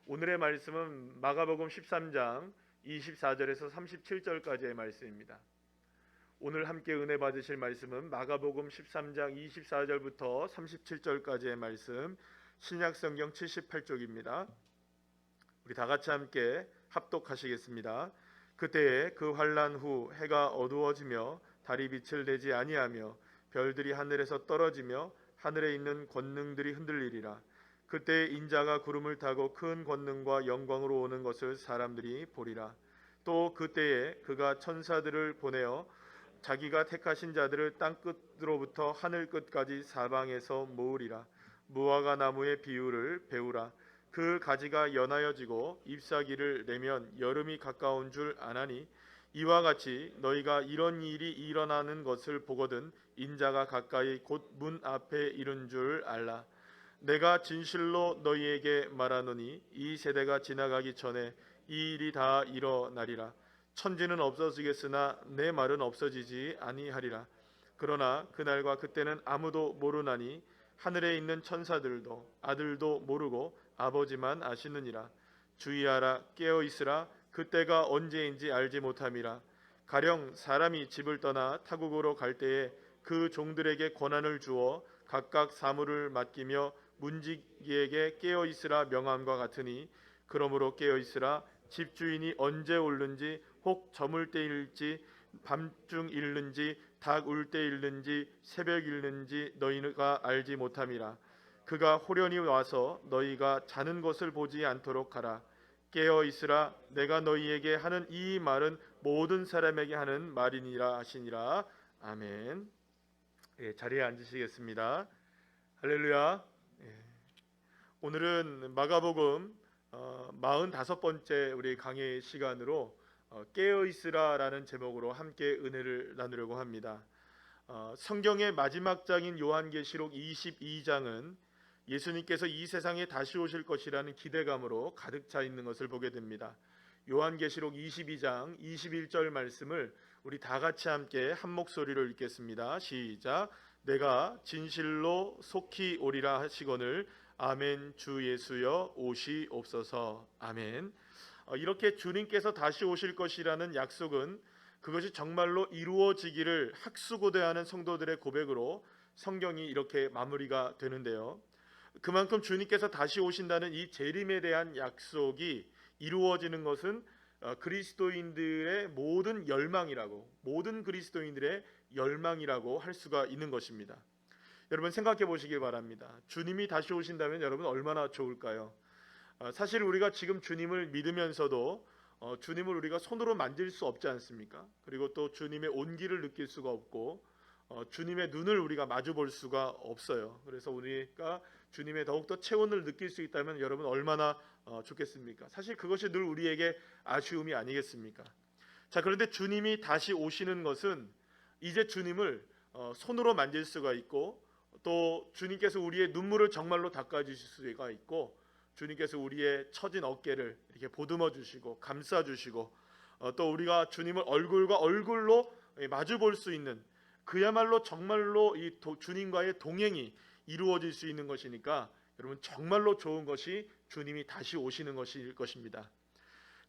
오늘의 말씀은 마가복음 13장 24절에서 37절까지의 말씀입니다. 오늘 함께 은혜 받으실 말씀은 마가복음 13장 24절부터 37절까지의 말씀, 신약성경 78쪽입니다. 우리 다 같이 함께 합독하시겠습니다. 그때에 그 환난 후 해가 어두워지며 달이 빛을 내지 아니하며 별들이 하늘에서 떨어지며 하늘에 있는 권능들이 흔들리리라. 그때 인자가 구름을 타고 큰 권능과 영광으로 오는 것을 사람들이 보리라. 또 그때에 그가 천사들을 보내어 자기가 택하신 자들을 땅 끝으로부터 하늘 끝까지 사방에서 모으리라. 무화과 나무의 비유를 배우라. 그 가지가 연하여지고 잎사귀를 내면 여름이 가까운 줄 아나니 이와 같이 너희가 이런 일이 일어나는 것을 보거든 인자가 가까이 곧 문 앞에 이른 줄 알라. 내가 진실로 너희에게 말하노니 이 세대가 지나가기 전에 이 일이 다 일어나리라. 천지는 없어지겠으나 내 말은 없어지지 아니하리라. 그러나 그날과 그때는 아무도 모르나니 하늘에 있는 천사들도 아들도 모르고 아버지만 아시느니라. 주의하라, 깨어 있으라. 그때가 언제인지 알지 못함이라. 가령 사람이 집을 떠나 타국으로 갈 때에 그 종들에게 권한을 주어 각각 사물을 맡기며 문지기에게 깨어 있으라 명함과 같으니 그러므로 깨어 있으라. 집주인이 언제 오는지 혹 저물 때일지 밤중 일는지 닭 울 때일는지 새벽 일는지 너희가 알지 못함이라. 그가 호련히 와서 너희가 자는 것을 보지 않도록 하라. 깨어 있으라. 내가 너희에게 하는 이 말은 모든 사람에게 하는 말이니라 하시니라. 아멘. 자리에 앉으시겠습니다. 할렐루야. 오늘은 마가복음 45번째 우리 강의 시간으로 깨어있으라라는 제목으로 함께 은혜를 나누려고 합니다. 성경의 마지막 장인 요한계시록 22장은 예수님께서 이 세상에 다시 오실 것이라는 기대감으로 가득 차 있는 것을 보게 됩니다. 요한계시록 22장 21절 말씀을 우리 다 같이 함께 한 목소리로 읽겠습니다. 시작. 내가 진실로 속히 오리라 하시거늘 아멘. 주 예수여 오시옵소서. 아멘. 이렇게 주님께서 다시 오실 것이라는 약속은 그것이 정말로 이루어지기를 학수고대하는 성도들의 고백으로 성경이 이렇게 마무리가 되는데요. 그만큼 주님께서 다시 오신다는 이 재림에 대한 약속이 이루어지는 것은 그리스도인들의 모든 열망이라고, 모든 그리스도인들의 열망이라고 할 수가 있는 것입니다. 여러분 생각해 보시길 바랍니다. 주님이 다시 오신다면 여러분 얼마나 좋을까요? 사실 우리가 지금 주님을 믿으면서도 주님을 우리가 손으로 만질 수 없지 않습니까? 그리고 또 주님의 온기를 느낄 수가 없고 주님의 눈을 우리가 마주 볼 수가 없어요. 그래서 우리가 주님의 더욱더 체온을 느낄 수 있다면 여러분 얼마나 좋겠습니까? 사실 그것이 늘 우리에게 아쉬움이 아니겠습니까? 자, 그런데 주님이 다시 오시는 것은 이제 주님을 손으로 만질 수가 있고 또 주님께서 우리의 눈물을 정말로 닦아주실 수가 있고 주님께서 우리의 처진 어깨를 이렇게 보듬어 주시고 감싸 주시고 또 우리가 주님을 얼굴과 얼굴로 마주 볼 수 있는 그야말로 정말로 이 주님과의 동행이 이루어질 수 있는 것이니까 여러분 정말로 좋은 것이 주님이 다시 오시는 것일 것입니다.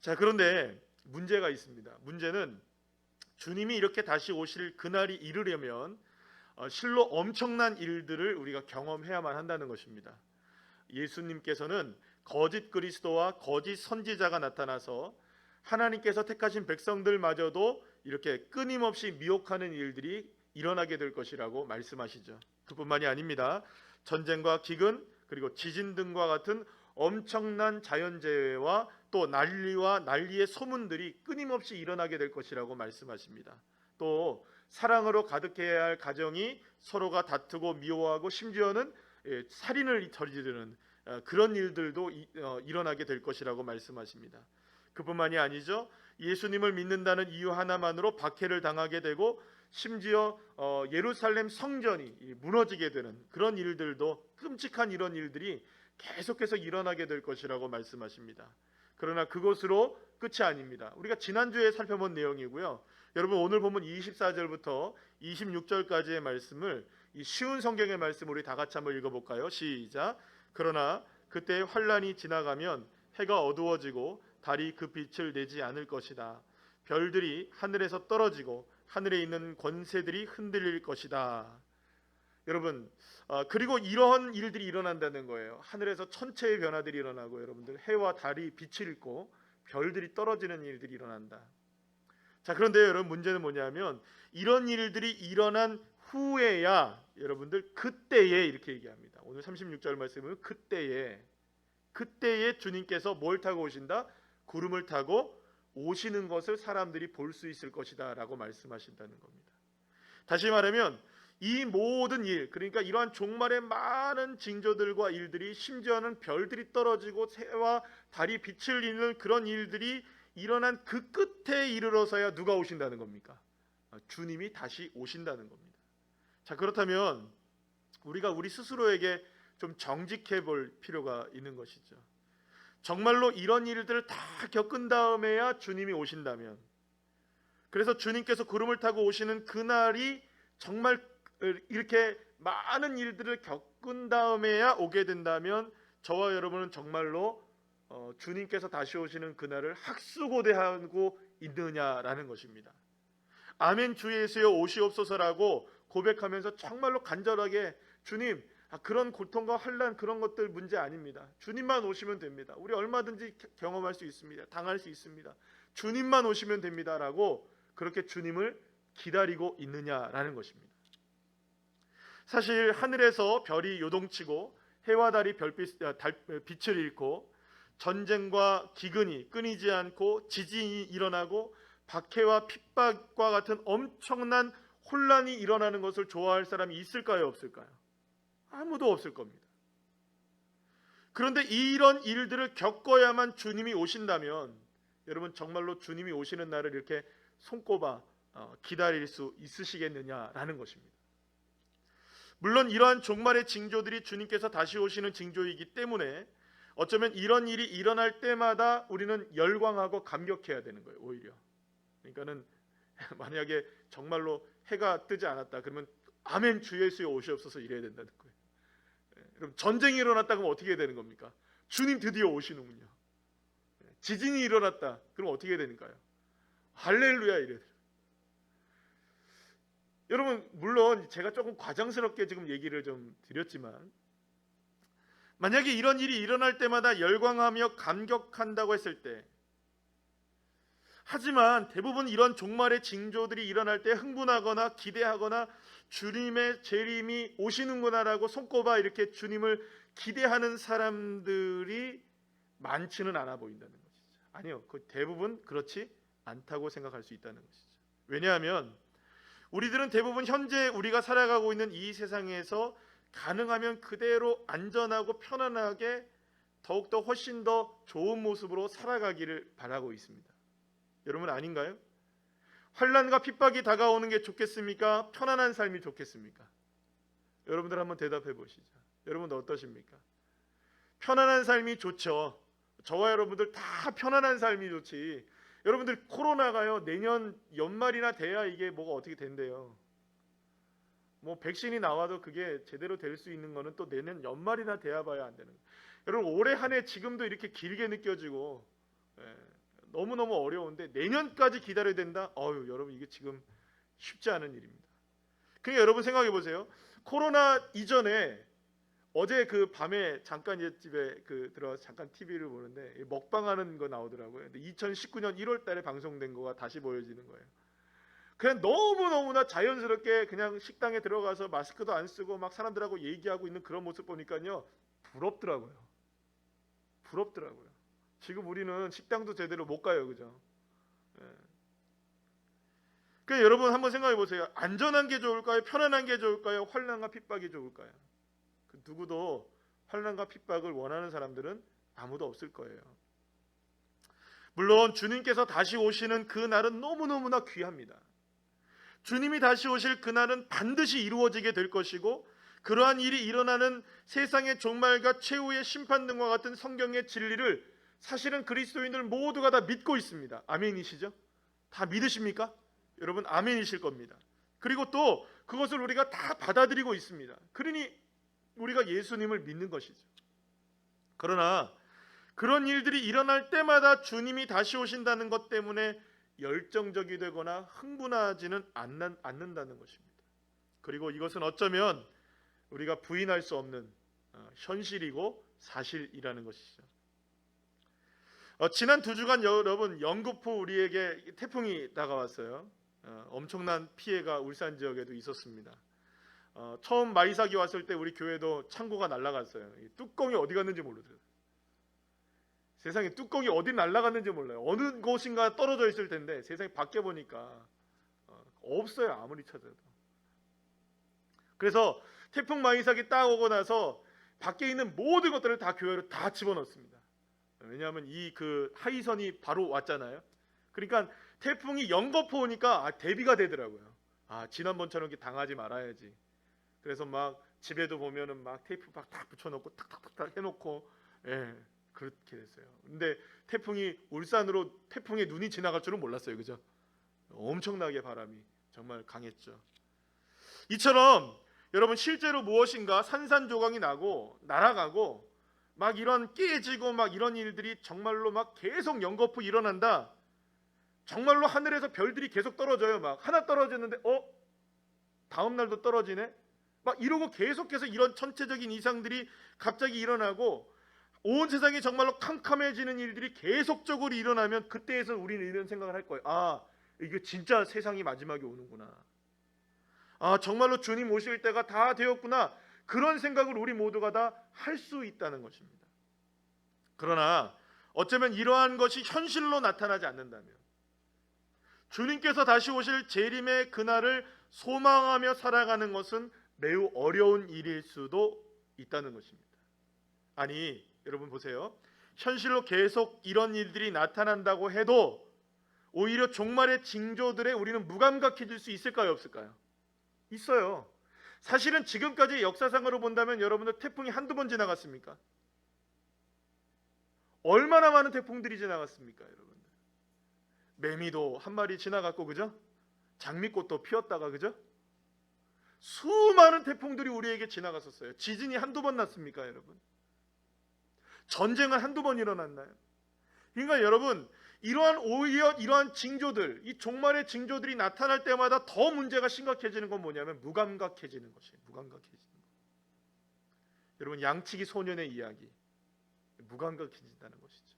자, 그런데 문제가 있습니다. 문제는 주님이 이렇게 다시 오실 그날이 이르려면 실로 엄청난 일들을 우리가 경험해야만 한다는 것입니다. 예수님께서는 거짓 그리스도와 거짓 선지자가 나타나서 하나님께서 택하신 백성들마저도 이렇게 끊임없이 미혹하는 일들이 일어나게 될 것이라고 말씀하시죠. 그뿐만이 아닙니다. 전쟁과 기근 그리고 지진 등과 같은 엄청난 자연재해와 또 난리와 난리의 소문들이 끊임없이 일어나게 될 것이라고 말씀하십니다. 또 사랑으로 가득해야 할 가정이 서로가 다투고 미워하고 심지어는 살인을 저지르는 그런 일들도 일어나게 될 것이라고 말씀하십니다. 그뿐만이 아니죠. 예수님을 믿는다는 이유 하나만으로 박해를 당하게 되고 심지어 예루살렘 성전이 무너지게 되는 그런 일들도 끔찍한 이런 일들이 계속해서 일어나게 될 것이라고 말씀하십니다. 그러나 그것으로 끝이 아닙니다. 우리가 지난주에 살펴본 내용이고요. 여러분 오늘 보면 24절부터 26절까지의 말씀을 이 쉬운 성경의 말씀 우리 다 같이 한번 읽어볼까요? 시작. 그러나 그때 환란이 지나가면 해가 어두워지고 달이 그 빛을 내지 않을 것이다. 별들이 하늘에서 떨어지고 하늘에 있는 권세들이 흔들릴 것이다. 여러분, 그리고 이런 일들이 일어난다는 거예요. 하늘에서 천체의 변화들이 일어나고 여러분들 해와 달이 빛을 잃고 별들이 떨어지는 일들이 일어난다. 자, 그런데 여러분 문제는 뭐냐면 이런 일들이 일어난 후에야 여러분들 그때에 이렇게 얘기합니다. 오늘 36절 말씀에 보면 그때에 주님께서 뭘 타고 오신다? 구름을 타고 오시는 것을 사람들이 볼 수 있을 것이다 라고 말씀하신다는 겁니다. 다시 말하면 이 모든 일, 그러니까 이러한 종말의 많은 징조들과 일들이, 심지어는 별들이 떨어지고 해와 달이 빛을 잃는 그런 일들이 일어난 그 끝에 이르러서야 누가 오신다는 겁니까? 주님이 다시 오신다는 겁니다. 자, 그렇다면 우리가 우리 스스로에게 좀 정직해 볼 필요가 있는 것이죠. 정말로 이런 일들을 다 겪은 다음에야 주님이 오신다면, 그래서 주님께서 구름을 타고 오시는 그날이 정말 이렇게 많은 일들을 겪은 다음에야 오게 된다면 저와 여러분은 정말로 주님께서 다시 오시는 그날을 학수고대하고 있느냐라는 것입니다. 아멘 주 예수여 오시옵소서라고 고백하면서 정말로 간절하게 주님, 그런 고통과 환난 그런 것들 문제 아닙니다. 주님만 오시면 됩니다. 우리 얼마든지 경험할 수 있습니다. 당할 수 있습니다. 주님만 오시면 됩니다라고 그렇게 주님을 기다리고 있느냐라는 것입니다. 사실 하늘에서 별이 요동치고 해와 달이 빛을 잃고 전쟁과 기근이 끊이지 않고 지진이 일어나고 박해와 핍박과 같은 엄청난 혼란이 일어나는 것을 좋아할 사람이 있을까요, 없을까요? 아무도 없을 겁니다. 그런데 이런 일들을 겪어야만 주님이 오신다면 여러분 정말로 주님이 오시는 날을 이렇게 손꼽아 기다릴 수 있으시겠느냐라는 것입니다. 물론 이러한 종말의 징조들이 주님께서 다시 오시는 징조이기 때문에 어쩌면 이런 일이 일어날 때마다 우리는 열광하고 감격해야 되는 거예요. 오히려 그러니까는 만약에 정말로 해가 뜨지 않았다 그러면 아멘 주 예수여 오시옵소서 이래야 된다는 거예요. 그럼 전쟁이 일어났다 그러면 어떻게 되는 겁니까? 주님 드디어 오시는군요. 지진이 일어났다 그럼 어떻게 되는가요? 할렐루야 이래야 돼요. 여러분 물론 제가 조금 과장스럽게 지금 얘기를 좀 드렸지만 만약에 이런 일이 일어날 때마다 열광하며 감격한다고 했을 때, 하지만 대부분 이런 종말의 징조들이 일어날 때 흥분하거나 기대하거나 주님의 재림이 오시는구나라고 손꼽아 이렇게 주님을 기대하는 사람들이 많지는 않아 보인다는 것이죠. 아니요, 대부분 그렇지 않다고 생각할 수 있다는 것이죠. 왜냐하면 우리들은 대부분 현재 우리가 살아가고 있는 이 세상에서 가능하면 그대로 안전하고 편안하게 더욱더 훨씬 더 좋은 모습으로 살아가기를 바라고 있습니다. 여러분 아닌가요? 환난과 핍박이 다가오는 게 좋겠습니까? 편안한 삶이 좋겠습니까? 여러분들 한번 대답해 보시죠. 여러분들 어떠십니까? 편안한 삶이 좋죠. 저와 여러분들 다 편안한 삶이 좋지. 여러분들 코로나가요 내년 연말이나 돼야 이게 뭐가 어떻게 된대요. 뭐 백신이 나와도 그게 제대로 될 수 있는 거는 또 내년 연말이나 돼야 봐야 안 되는 거예요. 여러분 올해 한 해 지금도 이렇게 길게 느껴지고 너무너무 어려운데 내년까지 기다려야 된다? 여러분 이게 지금 쉽지 않은 일입니다. 그러니까 여러분 생각해 보세요. 코로나 이전에 어제 그 밤에 잠깐 집에 들어가서 잠깐 TV를 보는데 먹방하는 거 나오더라고요. 근데 2019년 1월 달에 방송된 거가 다시 보여지는 거예요. 그냥 너무너무나 자연스럽게 그냥 식당에 들어가서 마스크도 안 쓰고 막 사람들하고 얘기하고 있는 그런 모습 보니까요 부럽더라고요. 지금 우리는 식당도 제대로 못 가요, 그죠? 그러니까 여러분 한번 생각해 보세요. 안전한 게 좋을까요? 편안한 게 좋을까요? 환난과 핍박이 좋을까요? 누구도 환난과 핍박을 원하는 사람들은 아무도 없을 거예요. 물론 주님께서 다시 오시는 그 날은 너무너무나 귀합니다. 주님이 다시 오실 그날은 반드시 이루어지게 될 것이고 그러한 일이 일어나는 세상의 종말과 최후의 심판 등과 같은 성경의 진리를 사실은 그리스도인들 모두가 다 믿고 있습니다. 아멘이시죠? 다 믿으십니까? 여러분 아멘이실 겁니다. 그리고 또 그것을 우리가 다 받아들이고 있습니다. 그러니 우리가 예수님을 믿는 것이죠. 그러나 그런 일들이 일어날 때마다 주님이 다시 오신다는 것 때문에 열정적이 되거나 흥분하지는 않는다는 것입니다. 그리고 이것은 어쩌면 우리가 부인할 수 없는 현실이고 사실이라는 것이죠. 지난 2주간 여러분 영등포 우리에게 태풍이 다가왔어요. 엄청난 피해가 울산 지역에도 있었습니다. 처음 마이삭이 왔을 때 우리 교회도 창고가 날아갔어요. 뚜껑이 어디 갔는지 모르더라고요. 세상에 뚜껑이 어디 날아갔는지 몰라요. 어느 곳인가 떨어져 있을 텐데 세상에 밖에 보니까 없어요. 아무리 찾아도. 그래서 태풍 마이삭이 딱 오고 나서 밖에 있는 모든 것들을 다 교회로 다 집어넣습니다. 왜냐하면 이 하이선이 바로 왔잖아요. 그러니까 태풍이 영거포 오니까 대비가 되더라고요. 지난번처럼 이렇게 당하지 말아야지. 그래서 막 집에도 보면은 막 테이프 막 딱 붙여놓고 탁탁탁탁 해놓고 그렇게 됐어요. 근데 태풍이 울산으로 태풍의 눈이 지나갈 줄은 몰랐어요. 그죠? 엄청나게 바람이 정말 강했죠. 이처럼 여러분 실제로 무엇인가 산산조각이 나고 날아가고 막 이런 깨지고 막 이런 일들이 정말로 막 계속 연거푸 일어난다. 정말로 하늘에서 별들이 계속 떨어져요. 막 하나 떨어졌는데 다음 날도 떨어지네. 막 이러고 계속해서 이런 천체적인 이상들이 갑자기 일어나고 온 세상이 정말로 캄캄해지는 일들이 계속적으로 일어나면 그때에서 우리는 이런 생각을 할 거예요. 이게 진짜 세상이 마지막에 오는구나. 정말로 주님 오실 때가 다 되었구나. 그런 생각을 우리 모두가 다 할 수 있다는 것입니다. 그러나 어쩌면 이러한 것이 현실로 나타나지 않는다면 주님께서 다시 오실 재림의 그날을 소망하며 살아가는 것은 매우 어려운 일일 수도 있다는 것입니다. 아니 여러분 보세요. 현실로 계속 이런 일들이 나타난다고 해도 오히려 종말의 징조들에 우리는 무감각해질 수 있을까요? 없을까요? 있어요. 사실은 지금까지 역사상으로 본다면 여러분들 태풍이 한두 번 지나갔습니까? 얼마나 많은 태풍들이 지나갔습니까? 여러분들 매미도 한 마리 지나갔고 그죠? 장미꽃도 피었다가 그죠? 수많은 태풍들이 우리에게 지나갔었어요. 지진이 한두 번 났습니까? 여러분 전쟁은 한두 번 일어났나요? 그러니까 여러분 오히려 이러한 징조들, 이 종말의 징조들이 나타날 때마다 더 문제가 심각해지는 건 뭐냐면 무감각해지는 것이에요. 무감각해지는 것. 여러분 양치기 소년의 이야기, 무감각해진다는 것이죠.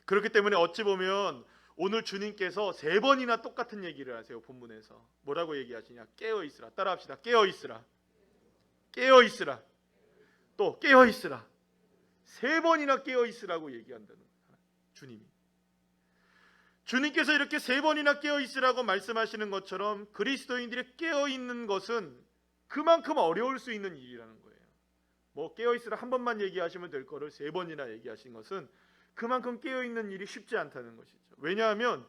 그렇기 때문에 어찌 보면 오늘 주님께서 3번이나 똑같은 얘기를 하세요. 본문에서 뭐라고 얘기하시냐? 깨어 있으라. 따라합시다. 깨어 있으라. 깨어 있으라. 또 깨어 있으라. 3번이나 깨어 있으라고 얘기한다는 거예요. 주님께서 이렇게 3번이나 깨어 있으라고 말씀하시는 것처럼 그리스도인들이 깨어 있는 것은 그만큼 어려울 수 있는 일이라는 거예요. 뭐 깨어 있으라 한 번만 얘기하시면 될 거를 3번이나 얘기하신 것은 그만큼 깨어 있는 일이 쉽지 않다는 것이죠. 왜냐하면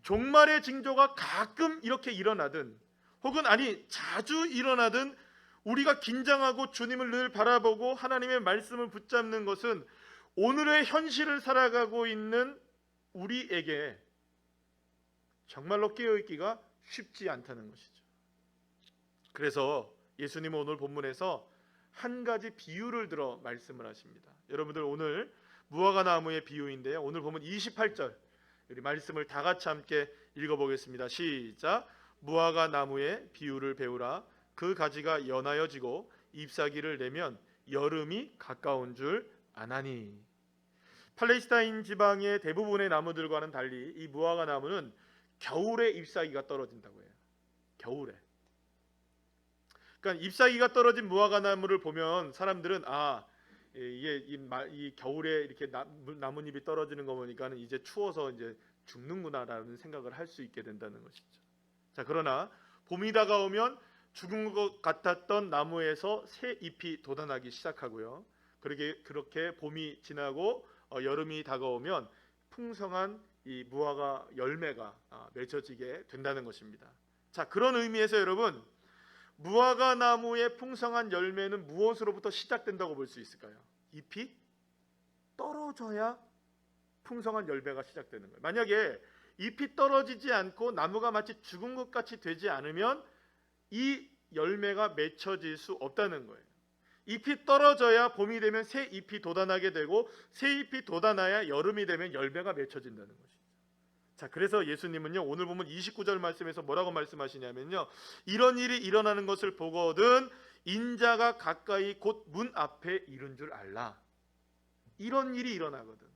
종말의 징조가 가끔 이렇게 일어나든 혹은 자주 일어나든 우리가 긴장하고 주님을 늘 바라보고 하나님의 말씀을 붙잡는 것은 오늘의 현실을 살아가고 있는 우리에게 정말로 깨어있기가 쉽지 않다는 것이죠. 그래서 예수님은 오늘 본문에서 한 가지 비유를 들어 말씀을 하십니다. 여러분들 오늘 무화과 나무의 비유인데요. 오늘 보면 28절 우리 말씀을 다 같이 함께 읽어보겠습니다. 시작. 무화과 나무의 비유를 배우라. 그 가지가 연하여지고 잎사귀를 내면 여름이 가까운 줄 아나니. 팔레스타인 지방의 대부분의 나무들과는 달리 이 무화과 나무는 겨울에 잎사귀가 떨어진다고 해요. 겨울에. 그러니까 잎사귀가 떨어진 무화과 나무를 보면 사람들은 이게 이 겨울에 이렇게 나뭇잎이 떨어지는 거 보니까는 이제 추워서 이제 죽는구나라는 생각을 할 수 있게 된다는 것이죠. 자, 그러나 봄이 다가오면 죽은 것 같았던 나무에서 새 잎이 돋아나기 시작하고요. 그렇게 봄이 지나고 여름이 다가오면 풍성한 이 무화과 열매가 맺어지게 된다는 것입니다. 자, 그런 의미에서 여러분 무화과 나무의 풍성한 열매는 무엇으로부터 시작된다고 볼 수 있을까요? 잎이 떨어져야 풍성한 열매가 시작되는 거예요. 만약에 잎이 떨어지지 않고 나무가 마치 죽은 것 같이 되지 않으면 이 열매가 맺혀질 수 없다는 거예요. 잎이 떨어져야 봄이 되면 새 잎이 돋아나게 되고 새 잎이 돋아나야 여름이 되면 열매가 맺혀진다는 것이죠. 자, 그래서 예수님은요, 오늘 보면 29절 말씀에서 뭐라고 말씀하시냐면요, 이런 일이 일어나는 것을 보거든 인자가 가까이 곧 문 앞에 이른 줄 알라. 이런 일이 일어나거든.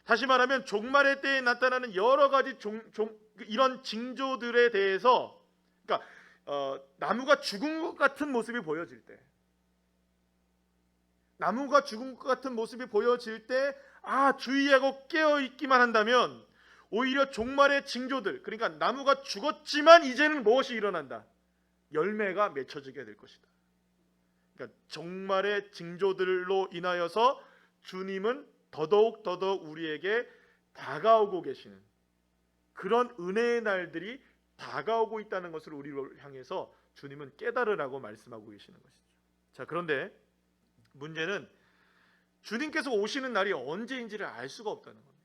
다시 말하면 종말의 때에 나타나는 여러 가지 이런 징조들에 대해서, 그러니까 나무가 죽은 것 같은 모습이 보여질 때, 나무가 죽은 것 같은 모습이 보여질 때, 주의하고 깨어 있기만 한다면 오히려 종말의 징조들, 그러니까 나무가 죽었지만 이제는 무엇이 일어난다? 열매가 맺혀지게 될 것이다. 그러니까 종말의 징조들로 인하여서 주님은 더더욱 우리에게 다가오고 계시는 그런 은혜의 날들이 다가오고 있다는 것을 우리를 향해서 주님은 깨달으라고 말씀하고 계시는 것이죠. 자, 그런데 문제는 주님께서 오시는 날이 언제인지를 알 수가 없다는 겁니다.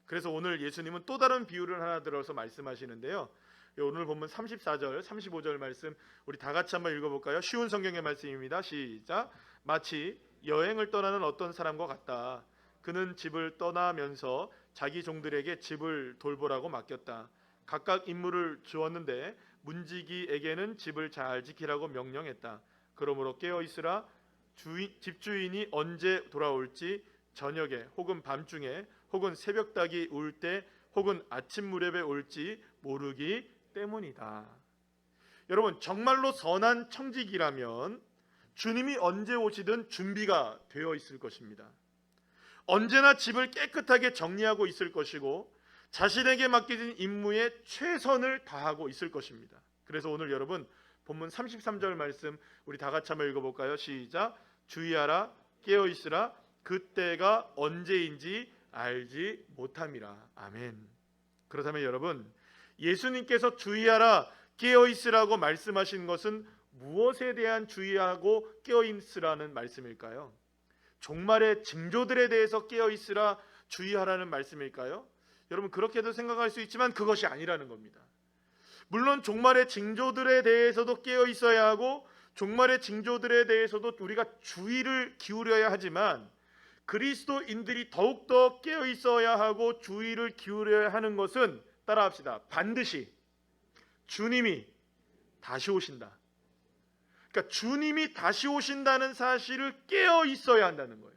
그래서 오늘 예수님은 또 다른 비유를 하나 들어서 말씀하시는데요, 오늘 본문 34절 35절 말씀 우리 다 같이 한번 읽어볼까요? 쉬운 성경의 말씀입니다. 시작. 마치 여행을 떠나는 어떤 사람과 같다. 그는 집을 떠나면서 자기 종들에게 집을 돌보라고 맡겼다. 각각 임무를 주었는데 문지기에게는 집을 잘 지키라고 명령했다. 그러므로 깨어 있으라. 집주인이 언제 돌아올지 저녁에 혹은 밤중에 혹은 새벽닭이 울 때 혹은 아침 무렵에 올지 모르기 때문이다. 여러분, 정말로 선한 청지기라면 주님이 언제 오시든 준비가 되어 있을 것입니다. 언제나 집을 깨끗하게 정리하고 있을 것이고 자신에게 맡겨진 임무에 최선을 다하고 있을 것입니다. 그래서 오늘 여러분 본문 33절 말씀 우리 다 같이 한번 읽어볼까요? 시작. 주의하라, 깨어 있으라. 그때가 언제인지 알지 못함이라. 아멘. 그렇다면 여러분, 예수님께서 주의하라, 깨어 있으라고 말씀하신 것은 무엇에 대한 주의하고 깨어 있으라는 말씀일까요? 종말의 징조들에 대해서 깨어 있으라 주의하라는 말씀일까요? 여러분, 그렇게도 생각할 수 있지만 그것이 아니라는 겁니다. 물론 종말의 징조들에 대해서도 깨어 있어야 하고 종말의 징조들에 대해서도 우리가 주의를 기울여야 하지만 그리스도인들이 더욱더 깨어 있어야 하고 주의를 기울여야 하는 것은, 따라합시다, 반드시 주님이 다시 오신다. 그러니까 주님이 다시 오신다는 사실을 깨어 있어야 한다는 거예요.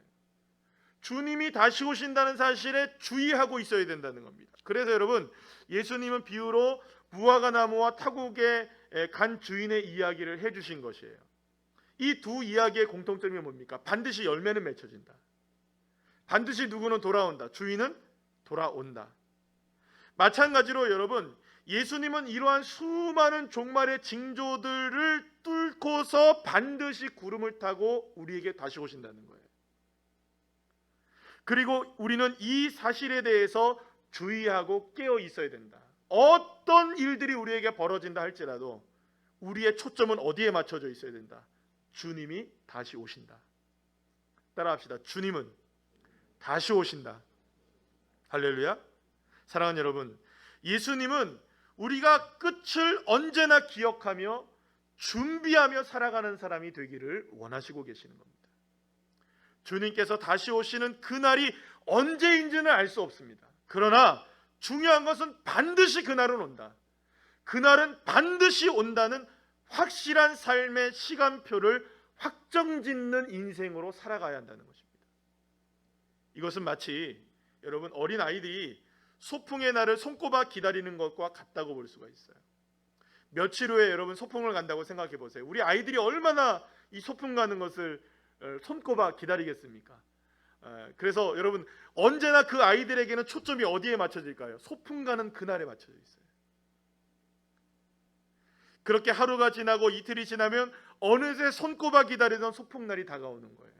주님이 다시 오신다는 사실에 주의하고 있어야 된다는 겁니다. 그래서 여러분, 예수님은 비유로 무화과 나무와 타국에 간 주인의 이야기를 해주신 것이에요. 이 두 이야기의 공통점이 뭡니까? 반드시 열매는 맺혀진다. 반드시 누구는 돌아온다. 주인은 돌아온다. 마찬가지로 여러분, 예수님은 이러한 수많은 종말의 징조들을 뚫고서 반드시 구름을 타고 우리에게 다시 오신다는 거예요. 그리고 우리는 이 사실에 대해서 주의하고 깨어 있어야 된다. 어떤 일들이 우리에게 벌어진다 할지라도 우리의 초점은 어디에 맞춰져 있어야 된다. 주님이 다시 오신다. 따라합시다. 주님은 다시 오신다. 할렐루야. 사랑하는 여러분, 예수님은 우리가 끝을 언제나 기억하며 준비하며 살아가는 사람이 되기를 원하시고 계시는 겁니다. 주님께서 다시 오시는 그날이 언제인지는 알 수 없습니다. 그러나 중요한 것은 반드시 그날은 온다. 그날은 반드시 온다는 확실한 삶의 시간표를 확정짓는 인생으로 살아가야 한다는 것입니다. 이것은 마치 여러분, 어린 아이들이 소풍의 날을 손꼽아 기다리는 것과 같다고 볼 수가 있어요. 며칠 후에 여러분 소풍을 간다고 생각해 보세요. 우리 아이들이 얼마나 이 소풍 가는 것을 손꼽아 기다리겠습니까? 그래서 여러분, 언제나 그 아이들에게는 초점이 어디에 맞춰질까요? 소풍 가는 그날에 맞춰져 있어요. 그렇게 하루가 지나고 이틀이 지나면 어느새 손꼽아 기다리던 소풍날이 다가오는 거예요.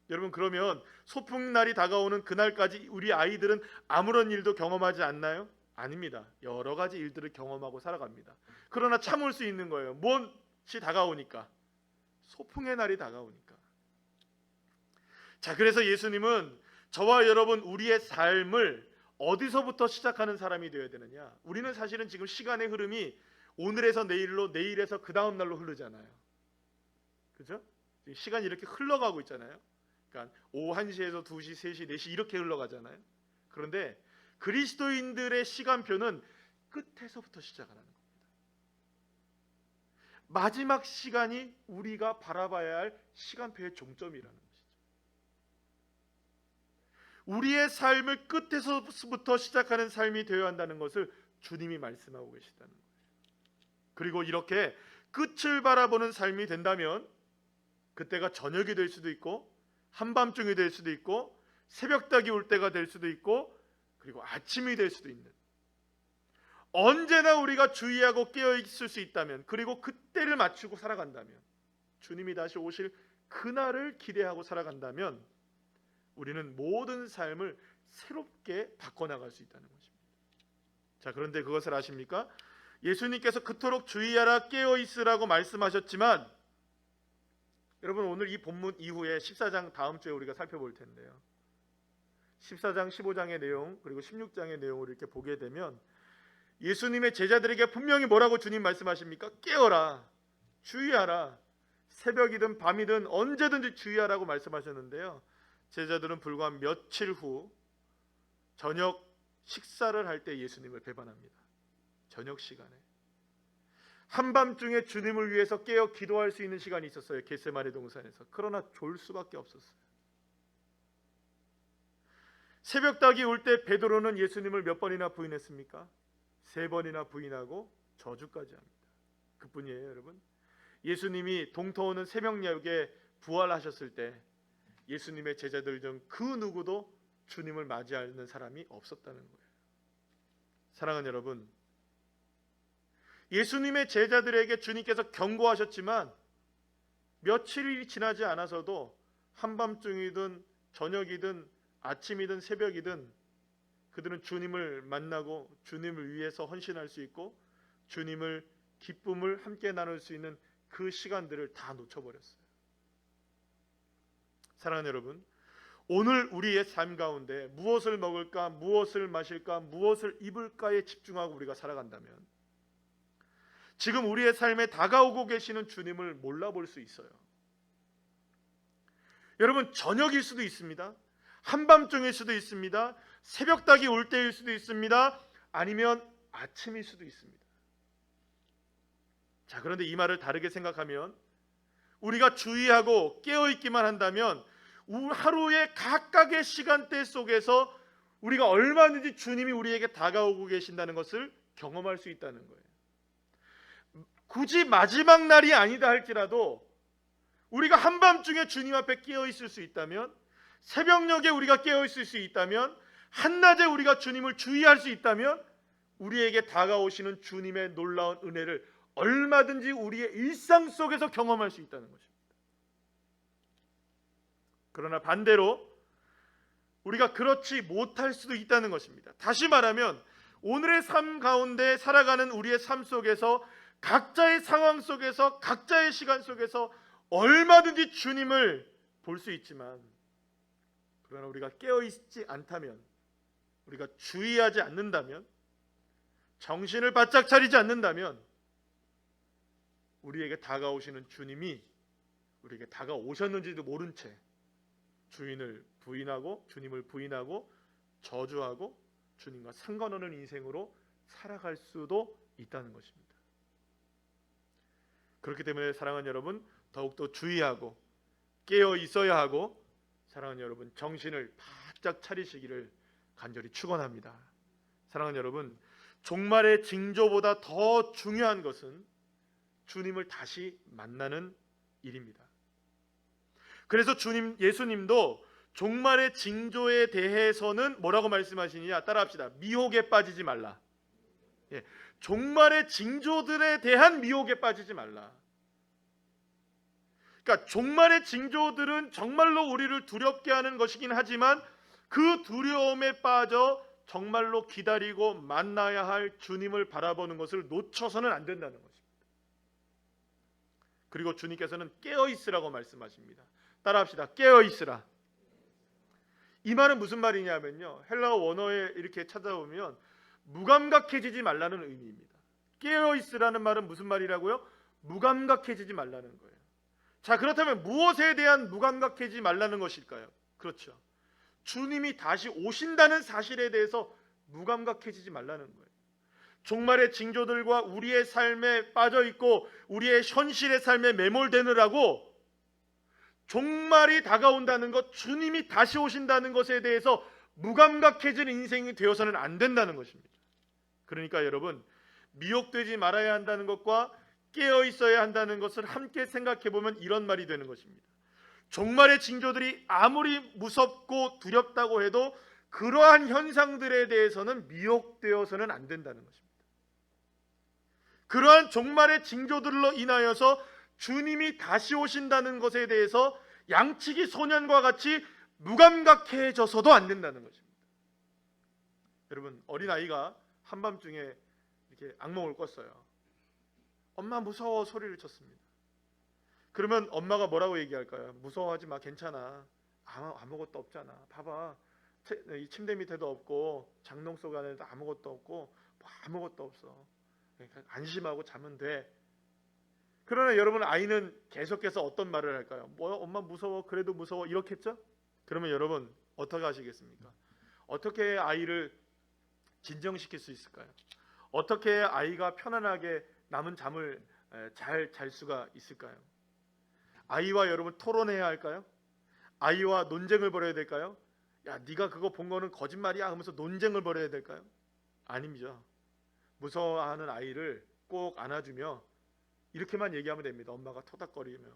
여러분, 그러면 소풍날이 다가오는 그날까지 우리 아이들은 아무런 일도 경험하지 않나요? 아닙니다. 여러 가지 일들을 경험하고 살아갑니다. 그러나 참을 수 있는 거예요. 무엇이 다가오니까? 소풍의 날이 다가오니까. 자, 그래서 예수님은 저와 여러분, 우리의 삶을 어디서부터 시작하는 사람이 되어야 되느냐? 우리는 사실은 지금 시간의 흐름이 오늘에서 내일로, 내일에서 그 다음 날로 흐르잖아요. 그렇죠? 시간이 이렇게 흘러가고 있잖아요. 그러니까 오후 1시에서 2시, 3시, 4시 이렇게 흘러가잖아요. 그런데 그리스도인들의 시간표는 끝에서부터 시작하는 겁니다. 마지막 시간이 우리가 바라봐야 할 시간표의 종점이라는 것이죠. 우리의 삶을 끝에서부터 시작하는 삶이 되어야 한다는 것을 주님이 말씀하고 계시다는 거예요. 그리고 이렇게 끝을 바라보는 삶이 된다면 그때가 저녁이 될 수도 있고 한밤중이 될 수도 있고 새벽닭이 올 때가 될 수도 있고 그리고 아침이 될 수도 있는, 언제나 우리가 주의하고 깨어 있을 수 있다면, 그리고 그때를 맞추고 살아간다면, 주님이 다시 오실 그날을 기대하고 살아간다면 우리는 모든 삶을 새롭게 바꿔나갈 수 있다는 것입니다. 자, 그런데 그것을 아십니까? 예수님께서 그토록 주의하라 깨어 있으라고 말씀하셨지만, 여러분 오늘 이 본문 이후에 14장 다음 주에 우리가 살펴볼 텐데요, 14장 15장의 내용 그리고 16장의 내용을 이렇게 보게 되면 예수님의 제자들에게 분명히 뭐라고 주님 말씀하십니까? 깨어라, 주의하라, 새벽이든 밤이든 언제든지 주의하라고 말씀하셨는데요, 제자들은 불과 며칠 후 저녁 식사를 할 때 예수님을 배반합니다. 저녁 시간에 한밤중에 주님을 위해서 깨어 기도할 수 있는 시간이 있었어요, 겟세마네 동산에서. 그러나 졸 수밖에 없었어요. 새벽닭이 올 때 베드로는 예수님을 몇 번이나 부인했습니까? 3번이나 부인하고 저주까지 합니다. 그뿐이에요, 여러분. 예수님이 동터오는 새벽녘에 부활하셨을 때 예수님의 제자들 중 그 누구도 주님을 맞이하는 사람이 없었다는 거예요. 사랑하는 여러분, 예수님의 제자들에게 주님께서 경고하셨지만 며칠이 지나지 않아서도 한밤중이든 저녁이든 아침이든 새벽이든 그들은 주님을 만나고 주님을 위해서 헌신할 수 있고 주님을 기쁨을 함께 나눌 수 있는 그 시간들을 다 놓쳐버렸어요. 사랑하는 여러분, 오늘 우리의 삶 가운데 무엇을 먹을까, 무엇을 마실까, 무엇을 입을까에 집중하고 우리가 살아간다면 지금 우리의 삶에 다가오고 계시는 주님을 몰라볼 수 있어요. 여러분, 저녁일 수도 있습니다. 한밤중일 수도 있습니다. 새벽닭이 올 때일 수도 있습니다. 아니면 아침일 수도 있습니다. 자, 그런데 이 말을 다르게 생각하면 우리가 주의하고 깨어있기만 한다면 하루의 각각의 시간대 속에서 우리가 얼마든지 주님이 우리에게 다가오고 계신다는 것을 경험할 수 있다는 거예요. 굳이 마지막 날이 아니다 할지라도 우리가 한밤중에 주님 앞에 깨어있을 수 있다면, 새벽녘에 우리가 깨어있을 수 있다면, 한낮에 우리가 주님을 주의할 수 있다면 우리에게 다가오시는 주님의 놀라운 은혜를 얼마든지 우리의 일상 속에서 경험할 수 있다는 것입니다. 그러나 반대로 우리가 그렇지 못할 수도 있다는 것입니다. 다시 말하면 오늘의 삶 가운데 살아가는 우리의 삶 속에서 각자의 상황 속에서 각자의 시간 속에서 얼마든지 주님을 볼 수 있지만, 그러나 우리가 깨어있지 않다면, 우리가 주의하지 않는다면, 정신을 바짝 차리지 않는다면 우리에게 다가오시는 주님이 우리에게 다가오셨는지도 모른 채 주님을 부인하고 저주하고 주님과 상관없는 인생으로 살아갈 수도 있다는 것입니다. 그렇기 때문에 사랑하는 여러분, 더욱더 주의하고 깨어 있어야 하고, 사랑하는 여러분, 정신을 바짝 차리시기를 간절히 축원합니다. 사랑하는 여러분, 종말의 징조보다 더 중요한 것은 주님을 다시 만나는 일입니다. 그래서 예수님도 종말의 징조에 대해서는 뭐라고 말씀하시느냐, 따라합시다. 미혹에 빠지지 말라. 종말의 징조들에 대한 미혹에 빠지지 말라. 그러니까 종말의 징조들은 정말로 우리를 두렵게 하는 것이긴 하지만 그 두려움에 빠져 정말로 기다리고 만나야 할 주님을 바라보는 것을 놓쳐서는 안 된다는 것입니다. 그리고 주님께서는 깨어있으라고 말씀하십니다. 따라합시다. 깨어있으라. 이 말은 무슨 말이냐면요, 헬라어 원어에 이렇게 찾아보면 무감각해지지 말라는 의미입니다. 깨어있으라는 말은 무슨 말이라고요? 무감각해지지 말라는 거예요. 자, 그렇다면 무엇에 대한 무감각해지지 말라는 것일까요? 그렇죠. 주님이 다시 오신다는 사실에 대해서 무감각해지지 말라는 거예요. 종말의 징조들과 우리의 삶에 빠져 있고 우리의 현실의 삶에 매몰되느라고 종말이 다가온다는 것, 주님이 다시 오신다는 것에 대해서 무감각해지는 인생이 되어서는 안 된다는 것입니다. 그러니까 여러분, 미혹되지 말아야 한다는 것과 깨어 있어야 한다는 것을 함께 생각해 보면 이런 말이 되는 것입니다. 종말의 징조들이 아무리 무섭고 두렵다고 해도 그러한 현상들에 대해서는 미혹되어서는 안 된다는 것입니다. 그러한 종말의 징조들로 인하여서 주님이 다시 오신다는 것에 대해서 양치기 소년과 같이 무감각해져서도 안 된다는 것입니다. 여러분, 어린아이가 한밤중에 이렇게 악몽을 꿨어요. 엄마 무서워 소리를 쳤습니다. 그러면 엄마가 뭐라고 얘기할까요? 무서워하지 마, 괜찮아, 아무것도 없잖아, 봐봐, 이 침대 밑에도 없고 장롱 속 안에도 아무것도 없고 뭐 아무것도 없어, 그러니까 안심하고 자면 돼. 그러나 여러분, 아이는 계속해서 어떤 말을 할까요? 뭐 엄마 무서워, 그래도 무서워, 이렇겠죠? 그러면 여러분 어떻게 하시겠습니까? 어떻게 아이를 진정시킬 수 있을까요? 어떻게 아이가 편안하게 남은 잠을 잘 잘 수가 있을까요? 아이와 여러분 토론해야 할까요? 아이와 논쟁을 벌여야 될까요? 야, 네가 그거 본 거는 거짓말이야 하면서 논쟁을 벌여야 될까요? 아닙니다. 무서워하는 아이를 꼭 안아주며 이렇게만 얘기하면 됩니다. 엄마가 토닥거리며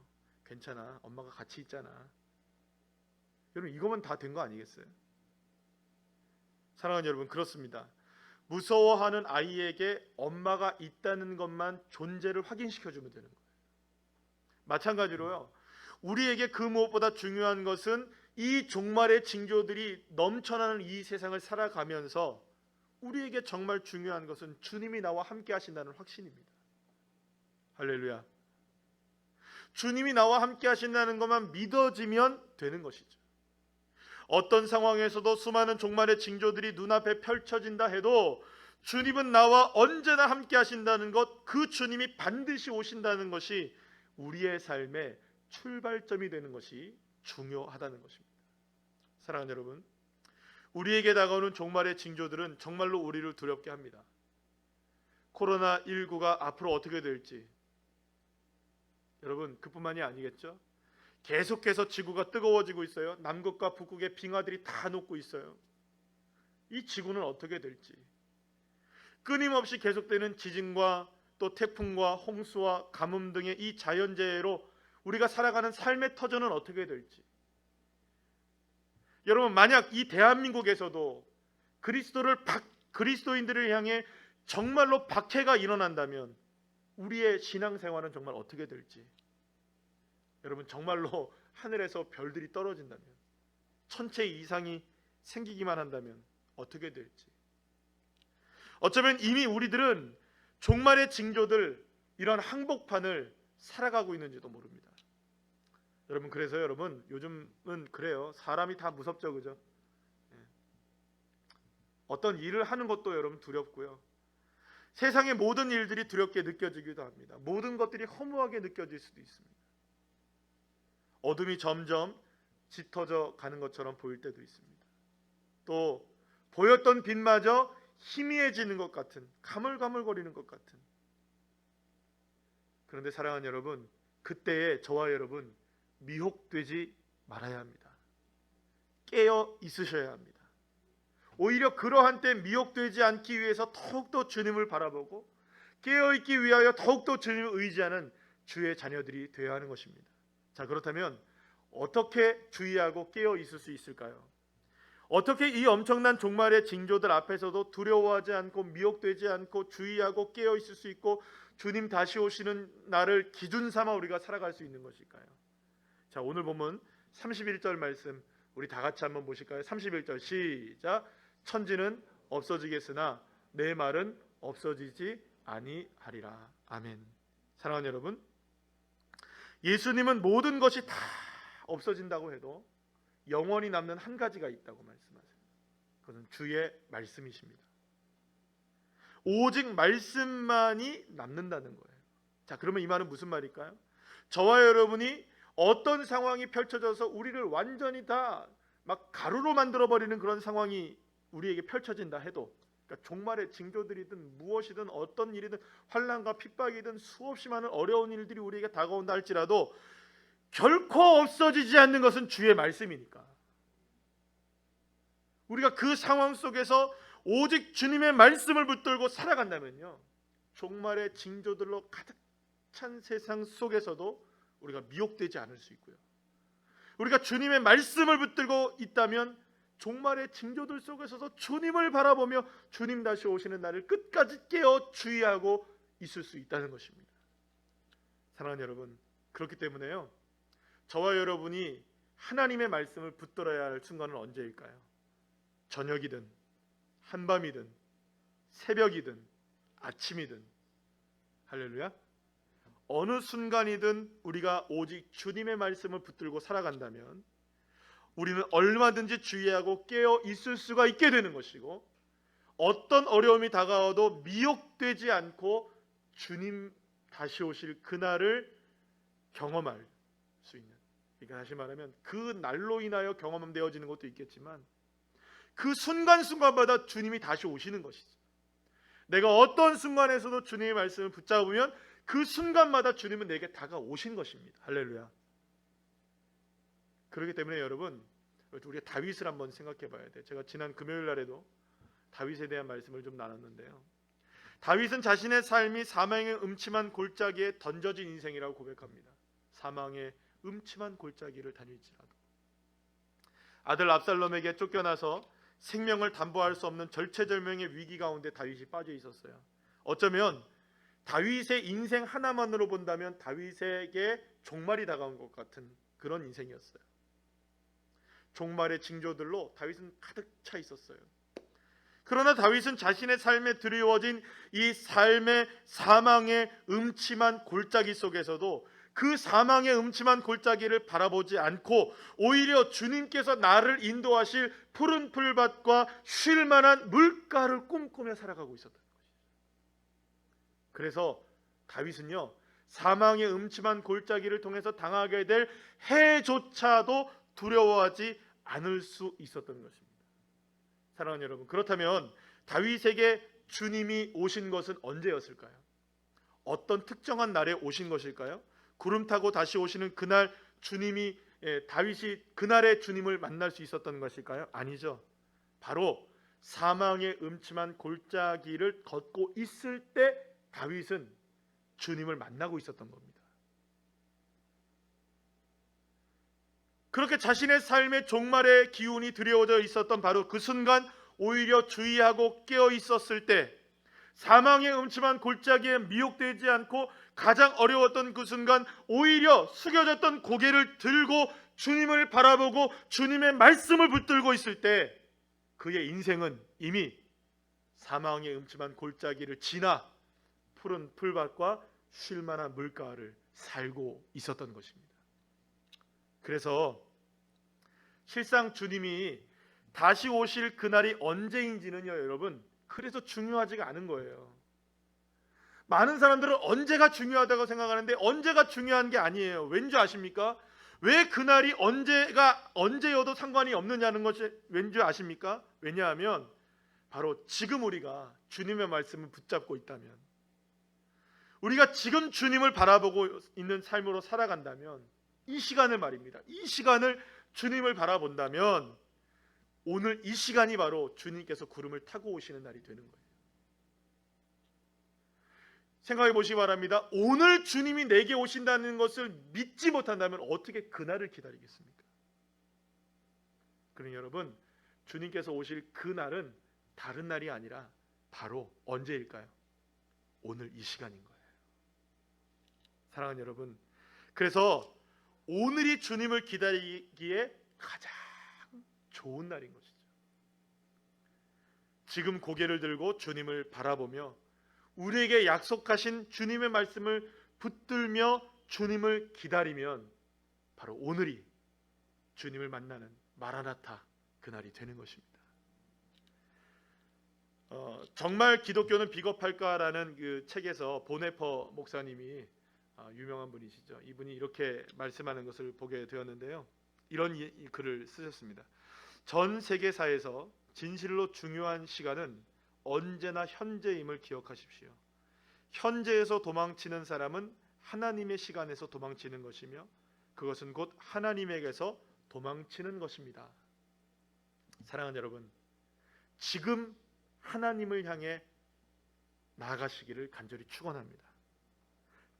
괜찮아, 엄마가 같이 있잖아. 여러분, 이거면 다 된 거 아니겠어요? 사랑하는 여러분, 그렇습니다. 무서워하는 아이에게 엄마가 있다는 것만 존재를 확인시켜주면 되는 거예요. 마찬가지로요, 우리에게 그 무엇보다 중요한 것은 이 종말의 징조들이 넘쳐나는 이 세상을 살아가면서 우리에게 정말 중요한 것은 주님이 나와 함께 하신다는 확신입니다. 할렐루야. 주님이 나와 함께 하신다는 것만 믿어지면 되는 것이죠. 어떤 상황에서도 수많은 종말의 징조들이 눈앞에 펼쳐진다 해도 주님은 나와 언제나 함께 하신다는 것, 그 주님이 반드시 오신다는 것이 우리의 삶의 출발점이 되는 것이 중요하다는 것입니다. 사랑하는 여러분, 우리에게 다가오는 종말의 징조들은 정말로 우리를 두렵게 합니다. 코로나19가 앞으로 어떻게 될지, 여러분 그뿐만이 아니겠죠? 계속해서 지구가 뜨거워지고 있어요. 남극과 북극의 빙하들이 다 녹고 있어요. 이 지구는 어떻게 될지, 끊임없이 계속되는 지진과 또 태풍과 홍수와 가뭄 등의 이 자연재해로 우리가 살아가는 삶의 터전은 어떻게 될지, 여러분 만약 이 대한민국에서도 그리스도인들을 향해 정말로 박해가 일어난다면 우리의 신앙생활은 정말 어떻게 될지, 여러분 정말로 하늘에서 별들이 떨어진다면, 천체 이상이 생기기만 한다면 어떻게 될지, 어쩌면 이미 우리들은 종말의 징조들, 이런 항복판을 살아가고 있는지도 모릅니다. 여러분, 그래서 여러분 요즘은 그래요. 사람이 다 무섭죠, 그죠? 어떤 일을 하는 것도 여러분 두렵고요. 세상의 모든 일들이 두렵게 느껴지기도 합니다. 모든 것들이 허무하게 느껴질 수도 있습니다. 어둠이 점점 짙어져 가는 것처럼 보일 때도 있습니다. 또 보였던 빛마저 희미해지는 것 같은, 가물가물거리는 것 같은. 그런데 사랑하는 여러분, 그때에 저와 여러분 미혹되지 말아야 합니다. 깨어 있으셔야 합니다. 오히려 그러한 때 미혹되지 않기 위해서 더욱더 주님을 바라보고 깨어있기 위하여 더욱더 주님을 의지하는 주의 자녀들이 되어야 하는 것입니다. 자, 그렇다면 어떻게 주의하고 깨어 있을 수 있을까요? 어떻게 이 엄청난 종말의 징조들 앞에서도 두려워하지 않고 미혹되지 않고 주의하고 깨어 있을 수 있고 주님 다시 오시는 날을 기준 삼아 우리가 살아갈 수 있는 것일까요? 자, 오늘 보면 31절 말씀 우리 다 같이 한번 보실까요? 31절 시작. 천지는 없어지겠으나 내 말은 없어지지 아니하리라. 아멘. 사랑하는 여러분, 예수님은 모든 것이 다 없어진다고 해도 영원히 남는 한 가지가 있다고 말씀하세요. 그것은 주의 말씀이십니다. 오직 말씀만이 남는다는 거예요. 자, 그러면 이 말은 무슨 말일까요? 저와 여러분이 어떤 상황이 펼쳐져서 우리를 완전히 다 막 가루로 만들어 버리는 그런 상황이 우리에게 펼쳐진다 해도, 그러니까 종말의 징조들이든 무엇이든 어떤 일이든 환난과 핍박이든 수없이 많은 어려운 일들이 우리에게 다가온다 할지라도 결코 없어지지 않는 것은 주의 말씀이니까, 우리가 그 상황 속에서 오직 주님의 말씀을 붙들고 살아간다면요, 종말의 징조들로 가득 찬 세상 속에서도 우리가 미혹되지 않을 수 있고요, 우리가 주님의 말씀을 붙들고 있다면 종말의 징조들 속에서도 주님을 바라보며 주님 다시 오시는 날을 끝까지 깨어 주의하고 있을 수 있다는 것입니다. 사랑하는 여러분, 그렇기 때문에요, 저와 여러분이 하나님의 말씀을 붙들어야 할 순간은 언제일까요? 저녁이든 한밤이든 새벽이든 아침이든, 할렐루야, 어느 순간이든 우리가 오직 주님의 말씀을 붙들고 살아간다면 우리는 얼마든지 주의하고 깨어 있을 수가 있게 되는 것이고, 어떤 어려움이 다가와도 미혹되지 않고 주님 다시 오실 그날을 경험할 수 있는, 그러니까 다시 말하면 그 날로 인하여 경험되어지는 것도 있겠지만 그 순간순간마다 주님이 다시 오시는 것이죠. 내가 어떤 순간에서도 주님의 말씀을 붙잡으면 그 순간마다 주님은 내게 다가오신 것입니다. 할렐루야. 그렇기 때문에 여러분, 우리가 다윗을 한번 생각해 봐야 돼. 제가 지난 금요일 날에도 다윗에 대한 말씀을 좀 나눴는데요, 다윗은 자신의 삶이 사망의 음침한 골짜기에 던져진 인생이라고 고백합니다. 사망의 음침한 골짜기를 다닐지라도. 아들 압살롬에게 쫓겨나서 생명을 담보할 수 없는 절체절명의 위기 가운데 다윗이 빠져 있었어요. 어쩌면 다윗의 인생 하나만으로 본다면 다윗에게 종말이 다가온 것 같은 그런 인생이었어요. 종말의 징조들로 다윗은 가득 차 있었어요. 그러나 다윗은 자신의 삶에 드리워진 이 삶의 사망의 음침한 골짜기 속에서도 그 사망의 음침한 골짜기를 바라보지 않고 오히려 주님께서 나를 인도하실 푸른 풀밭과 쉴 만한 물가를 꿈꾸며 살아가고 있었던 것이죠. 그래서 다윗은요, 사망의 음침한 골짜기를 통해서 당하게 될 해조차도 두려워하지 않을 수 있었던 것입니다. 사랑하는 여러분, 그렇다면 다윗에게 주님이 오신 것은 언제였을까요? 어떤 특정한 날에 오신 것일까요? 구름 타고 다시 오시는 그날 주님이, 다윗이 그날의 주님을 만날 수 있었던 것일까요? 아니죠. 바로 사망의 음침한 골짜기를 걷고 있을 때 다윗은 주님을 만나고 있었던 겁니다. 그렇게 자신의 삶의 종말의 기운이 드리워져 있었던 바로 그 순간, 오히려 주의하고 깨어 있었을 때, 사망의 음침한 골짜기에 미혹되지 않고 가장 어려웠던 그 순간 오히려 숙여졌던 고개를 들고 주님을 바라보고 주님의 말씀을 붙들고 있을 때 그의 인생은 이미 사망의 음침한 골짜기를 지나 푸른 풀밭과 쉴만한 물가를 살고 있었던 것입니다. 그래서 실상 주님이 다시 오실 그날이 언제인지는요, 여러분, 그래서 중요하지가 않은 거예요. 많은 사람들은 언제가 중요하다고 생각하는데 언제가 중요한 게 아니에요. 왠지 아십니까? 왜 그날이 언제여도 상관이 없느냐는 것이 왠지 아십니까? 왜냐하면 바로 지금 우리가 주님의 말씀을 붙잡고 있다면, 우리가 지금 주님을 바라보고 있는 삶으로 살아간다면, 이 시간을 말입니다, 이 시간을 주님을 바라본다면 오늘 이 시간이 바로 주님께서 구름을 타고 오시는 날이 되는 거예요. 생각해 보시기 바랍니다. 오늘 주님이 내게 오신다는 것을 믿지 못한다면 어떻게 그날을 기다리겠습니까? 그러니 여러분, 주님께서 오실 그날은 다른 날이 아니라 바로 언제일까요? 오늘 이 시간인 거예요. 사랑하는 여러분, 그래서 오늘이 주님을 기다리기에 가장 좋은 날인 것이죠. 지금 고개를 들고 주님을 바라보며 우리에게 약속하신 주님의 말씀을 붙들며 주님을 기다리면 바로 오늘이 주님을 만나는 마라나타 그날이 되는 것입니다. 정말 기독교는 비겁할까라는 그 책에서 보네퍼 목사님이 유명한 분이시죠. 이분이 이렇게 말씀하는 것을 보게 되었는데요. 이런 이 글을 쓰셨습니다. 전 세계사에서 진실로 중요한 시간은 언제나 현재임을 기억하십시오. 현재에서 도망치는 사람은 하나님의 시간에서 도망치는 것이며 그것은 곧 하나님에게서 도망치는 것입니다. 사랑하는 여러분, 지금 하나님을 향해 나아가시기를 간절히 축원합니다.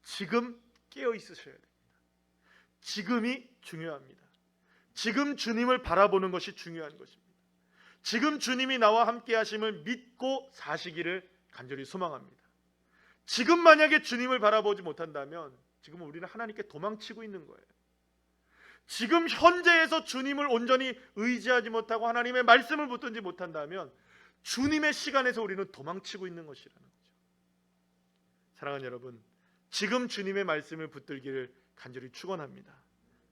지금 깨어 있으셔야 됩니다. 지금이 중요합니다. 지금 주님을 바라보는 것이 중요한 것입니다. 지금 주님이 나와 함께 하심을 믿고 사시기를 간절히 소망합니다. 지금 만약에 주님을 바라보지 못한다면 지금 우리는 하나님께 도망치고 있는 거예요. 지금 현재에서 주님을 온전히 의지하지 못하고 하나님의 말씀을 붙들지 못한다면 주님의 시간에서 우리는 도망치고 있는 것이라는 거죠. 사랑하는 여러분, 지금 주님의 말씀을 붙들기를 간절히 축원합니다.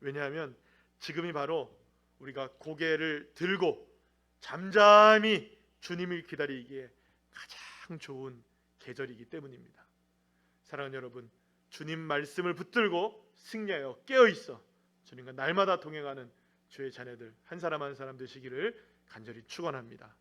왜냐하면 지금이 바로 우리가 고개를 들고 잠잠히 주님을 기다리기에 가장 좋은 계절이기 때문입니다. 사랑하는 여러분, 주님 말씀을 붙들고 승리하여 깨어있어 주님과 날마다 동행하는 주의 자녀들 한 사람 한 사람 되시기를 간절히 축원합니다.